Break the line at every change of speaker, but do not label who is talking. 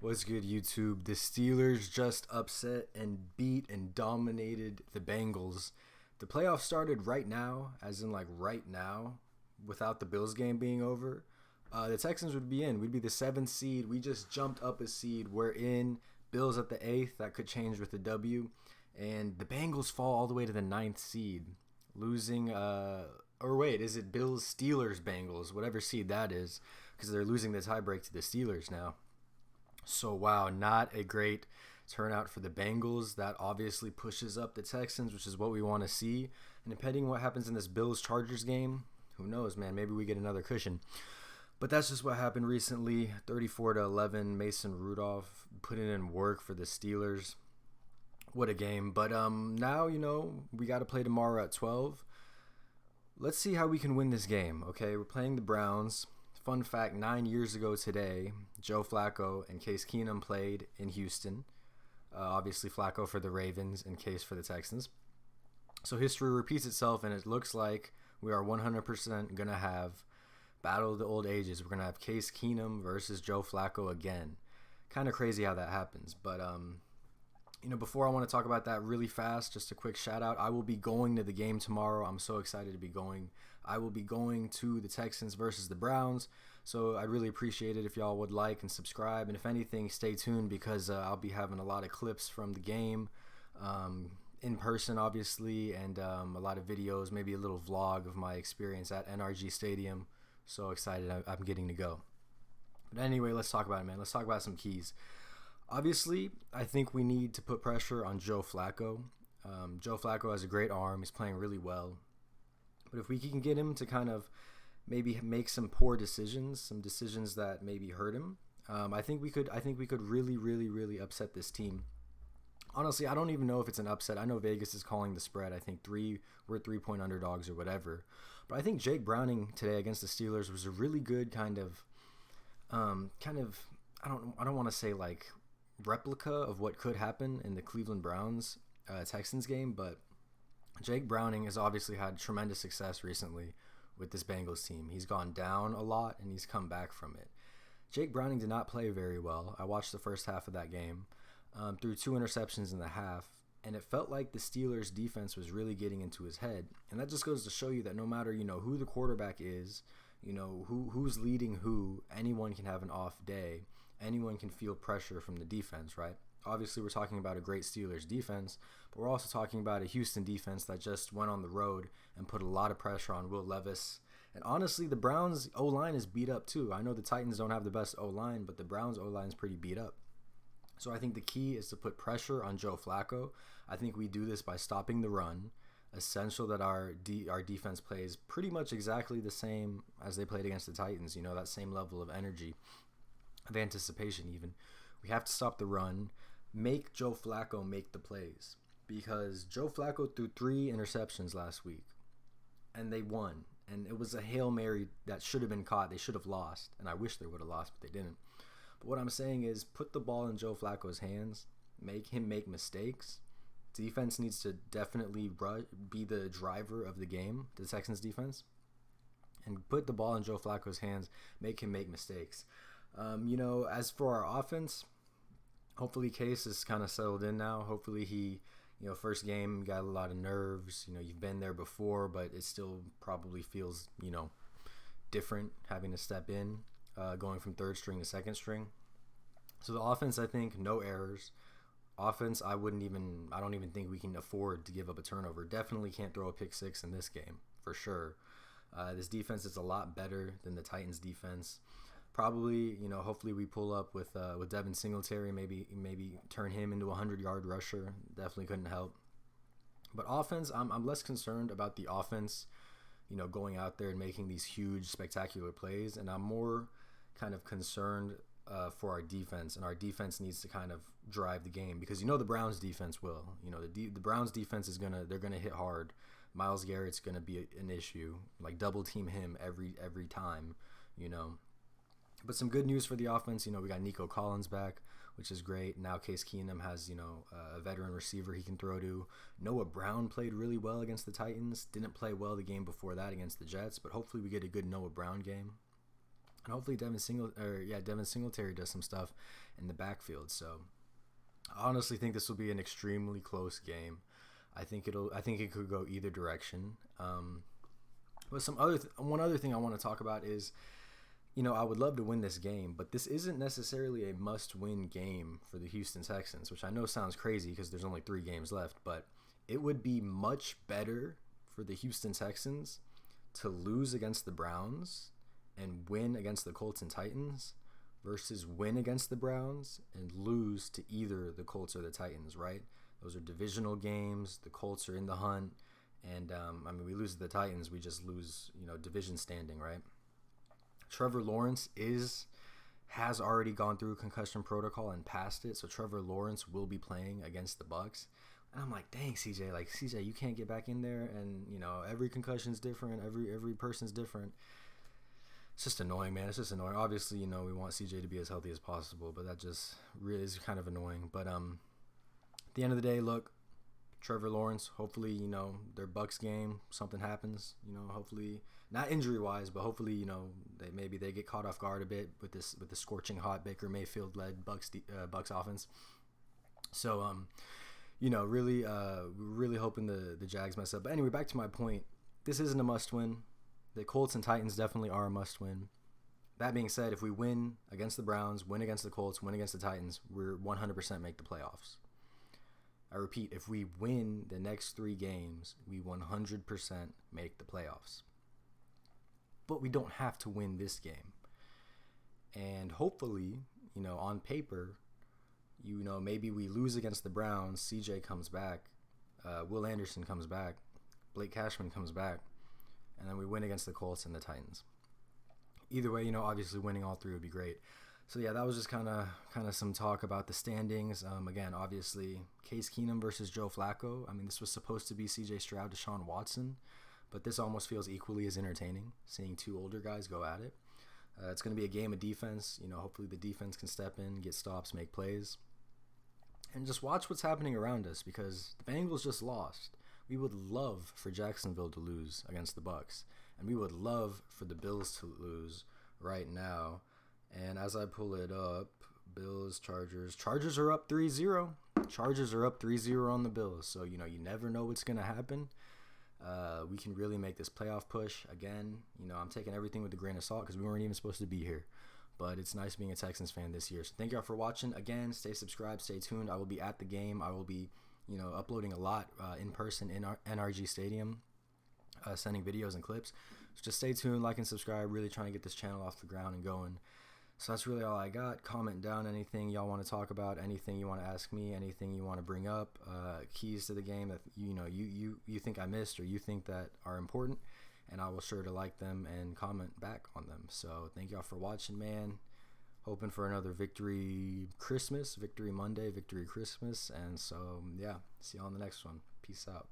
What's good, YouTube? The Steelers just upset and beat and dominated the Bengals. The playoffs started right now, as in like right now, without the Bills game being over. The Texans would be in. We'd be the seventh seed. We just jumped up a seed. We're in. Bills at the eighth. That could change with the W. And the Bengals fall all the way to the ninth seed, losing. Or wait, is it Bills, Steelers, Bengals? Whatever seed that is, because they're losing the tiebreak to the Steelers now. So, wow, not a great turnout for the Bengals. That obviously pushes up the Texans, which is what we want to see. And depending on what happens in this Bills-Chargers game, who knows, man? Maybe we get another cushion. But that's just what happened recently. 34-11, Mason Rudolph putting in work for the Steelers. What a game. But now, we got to play tomorrow at 12. Let's see how we can win this game, okay? We're playing the Browns. Fun fact, 9 years ago today, Joe Flacco and Case Keenum played in Houston. Obviously, Flacco for the Ravens and Case for the Texans. So history repeats itself, and it looks like we are 100% going to have Battle of the Old Ages. We're going to have Case Keenum versus Joe Flacco again. Kind of crazy how that happens. But, before I want to talk about that really fast, just a quick shout out. I will be going to the game tomorrow. I'm so excited to be going. I will be going to the Texans versus the Browns. So I'd really appreciate it if y'all would like and subscribe. And if anything, stay tuned because I'll be having a lot of clips from the game in person, obviously, and a lot of videos, maybe a little vlog of my experience at NRG Stadium. So excited I'm getting to go. But anyway, let's talk about it, man. Let's talk about some keys. Obviously, I think we need to put pressure on Joe Flacco. Joe Flacco has a great arm. He's playing really well. But if we can get him to kind of maybe make some poor decisions, some decisions that maybe hurt him, I think we could really, really, really upset this team. Honestly, I don't even know if it's an upset. I know Vegas is calling the spread. I think we're 3-point underdogs or whatever. But I think Jake Browning today against the Steelers was a really good kind of I don't want to say like replica of what could happen in the Cleveland Browns Texans game, but Jake Browning has obviously had tremendous success recently with this Bengals team. He's gone down a lot and he's come back from it. Jake Browning did not play very well. I watched the first half of that game, threw 2 interceptions in the half, and it felt like the Steelers defense was really getting into his head. And that just goes to show you that no matter, who the quarterback is, who's leading who, anyone can have an off day. Anyone can feel pressure from the defense, right? Obviously, we're talking about a great Steelers defense, but we're also talking about a Houston defense that just went on the road and put a lot of pressure on Will Levis. And honestly, the Browns' O-line is beat up too. I know the Titans don't have the best O-line, but the Browns' O-line is pretty beat up. So I think the key is to put pressure on Joe Flacco. I think we do this by stopping the run. Essential that our defense plays pretty much exactly the same as they played against the Titans. That same level of energy, of anticipation even. We have to stop the run, make Joe Flacco make the plays. Because Joe Flacco threw 3 interceptions last week, and they won. And it was a Hail Mary that should have been caught. They should have lost, and I wish they would have lost, but they didn't. But what I'm saying is put the ball in Joe Flacco's hands, make him make mistakes. Defense needs to definitely be the driver of the game, the Texans defense, and put the ball in Joe Flacco's hands, make him make mistakes. As for our offense, hopefully Case is kind of settled in now. Hopefully he, first game got a lot of nerves. You've been there before, but it still probably feels, different having to step in, going from third string to second string. So the offense, I think, no errors. Offense, I don't even think we can afford to give up a turnover. Definitely can't throw a pick six in this game, for sure. This defense is a lot better than the Titans defense. Probably, hopefully we pull up with Devin Singletary, maybe turn him into a 100-yard rusher. Definitely couldn't help. But offense, I'm less concerned about the offense, going out there and making these huge, spectacular plays, and I'm more kind of concerned for our defense, and our defense needs to kind of drive the game because the Browns defense will. The Browns defense they're gonna hit hard. Myles Garrett's gonna be an issue, like double team him every time, But some good news for the offense, we got Nico Collins back, which is great. Now Case Keenum has, a veteran receiver he can throw to. Noah Brown played really well against the Titans. Didn't play well the game before that against the Jets, but hopefully we get a good Noah Brown game. and hopefully Devin Singletary does some stuff in the backfield. So I honestly think this will be an extremely close game. I think it could go either direction. But one other thing I want to talk about is, I would love to win this game, but this isn't necessarily a must-win game for the Houston Texans, which I know sounds crazy because there's only 3 games left, but it would be much better for the Houston Texans to lose against the Browns and win against the Colts and Titans versus win against the Browns and lose to either the Colts or the Titans, right? Those are divisional games. The Colts are in the hunt. And, we lose to the Titans. We just lose, division standing, right? Trevor Lawrence has already gone through concussion protocol and passed it. So Trevor Lawrence will be playing against the Bucs. And I'm like, dang, CJ. Like, CJ, you can't get back in there. And, every concussion's different. Every person's different. It's just annoying, man. It's just annoying. Obviously, we want CJ to be as healthy as possible. But that just really is kind of annoying. But at the end of the day, look, Trevor Lawrence, hopefully, their Bucs game, something happens, hopefully, not injury-wise, but hopefully, they get caught off guard a bit with the scorching hot Baker Mayfield-led Bucs offense. So, really hoping the Jags mess up. But anyway, back to my point. This isn't a must-win. The Colts and Titans definitely are a must-win. That being said, if we win against the Browns, win against the Colts, win against the Titans, we're 100% make the playoffs. I repeat, if we win the next 3 games, we 100% make the playoffs. But we don't have to win this game. And hopefully, on paper, maybe we lose against the Browns, CJ comes back, Will Anderson comes back, Blake Cashman comes back, and then we win against the Colts and the Titans. Either way, obviously winning all 3 would be great. So yeah, that was just kind of some talk about the standings. Again, obviously, Case Keenum versus Joe Flacco. This was supposed to be C.J. Stroud, Deshaun Watson, but this almost feels equally as entertaining, seeing 2 older guys go at it. It's going to be a game of defense. Hopefully the defense can step in, get stops, make plays, and just watch what's happening around us because the Bengals just lost. We would love for Jacksonville to lose against the Bucs, and we would love for the Bills to lose right now. And as I pull it up, Bills, Chargers. Chargers are up 3-0. Chargers are up 3-0 on the Bills. So, you never know what's going to happen. We can really make this playoff push. Again, I'm taking everything with a grain of salt because we weren't even supposed to be here. But it's nice being a Texans fan this year. So thank y'all for watching. Again, stay subscribed, stay tuned. I will be at the game. I will be, uploading a lot in person in our NRG Stadium, sending videos and clips. So just stay tuned, like and subscribe. Really trying to get this channel off the ground and going. So that's really all I got. Comment down anything y'all want to talk about, anything you want to ask me, anything you want to bring up, keys to the game that you think I missed or you think that are important, and I will sure to like them and comment back on them. So thank y'all for watching, man. Hoping for another victory Christmas, victory Monday, victory Christmas, and so yeah, see y'all on the next one. Peace out.